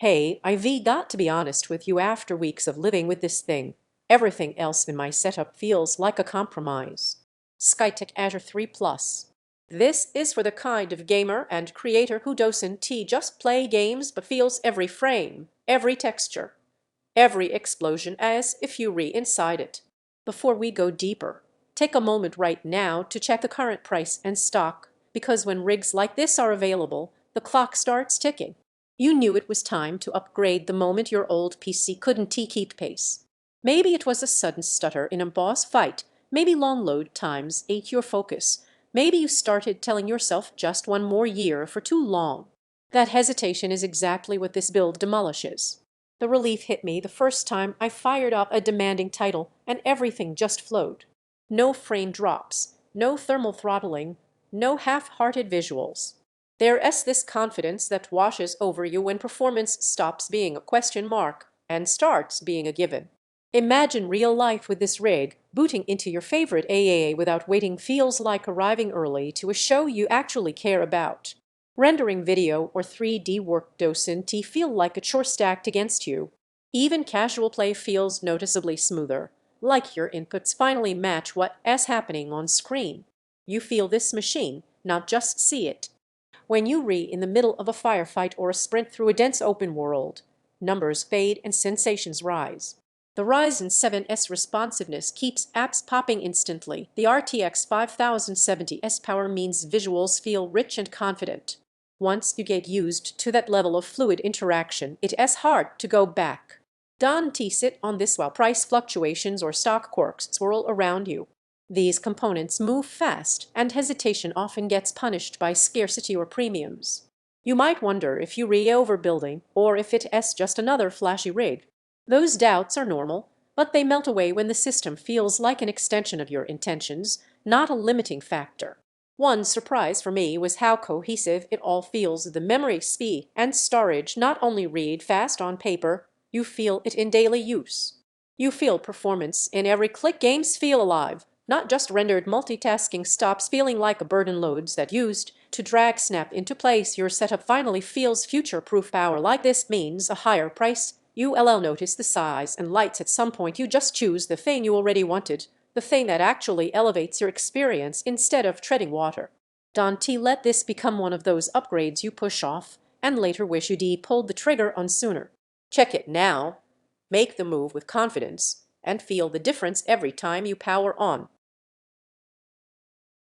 Hey, I've got to be honest with you after weeks of living with this thing. Everything else in my setup feels like a compromise. Skytech Azure 3 Plus. This is for the kind of gamer and creator who doesn't just play games but feels every frame, every texture, every explosion as if you inside it. Before we go deeper, take a moment right now to check the current price and stock, because when rigs like this are available, the clock starts ticking. You knew it was time to upgrade the moment your old PC couldn't keep pace. Maybe it was a sudden stutter in a boss fight, maybe long load times ate your focus, maybe you started telling yourself just one more year for too long. That hesitation is exactly what this build demolishes. The relief hit me the first time I fired up a demanding title and everything just flowed. No frame drops, no thermal throttling, no half-hearted visuals. There's this confidence that washes over you when performance stops being a question mark and starts being a given. Imagine real life with this rig. Booting into your favorite AAA without waiting feels like arriving early to a show you actually care about. Rendering video or 3D work doesn't feel like a chore stacked against you. Even casual play feels noticeably smoother, like your inputs finally match what's happening on screen. You feel this machine, not just see it. When you in the middle of a firefight or a sprint through a dense open world, numbers fade and sensations rise. The Ryzen 7's responsiveness keeps apps popping instantly. The RTX 5070's power means visuals feel rich and confident. Once you get used to that level of fluid interaction, it's hard to go back. Don't sit on this while price fluctuations or stock quirks swirl around you. These components move fast, and hesitation often gets punished by scarcity or premiums. You might wonder if you're overbuilding or if it's just another flashy rig. Those doubts are normal, but they melt away when the system feels like an extension of your intentions, not a limiting factor. One surprise for me was how cohesive it all feels. The memory speed and storage not only read fast on paper, you feel it in daily use. You feel performance in every click. Games feel alive, not just rendered. Multitasking stops feeling like a burden. Loads that used to drag snap into place. Your setup finally feels future-proof. Power like this means a higher price. You'll notice the size and lights at some point. You just choose the thing you already wanted, the thing that actually elevates your experience instead of treading water. Don't let this become one of those upgrades you push off and later wish you'd pulled the trigger on sooner. Check it now. Make the move with confidence and feel the difference every time you power on.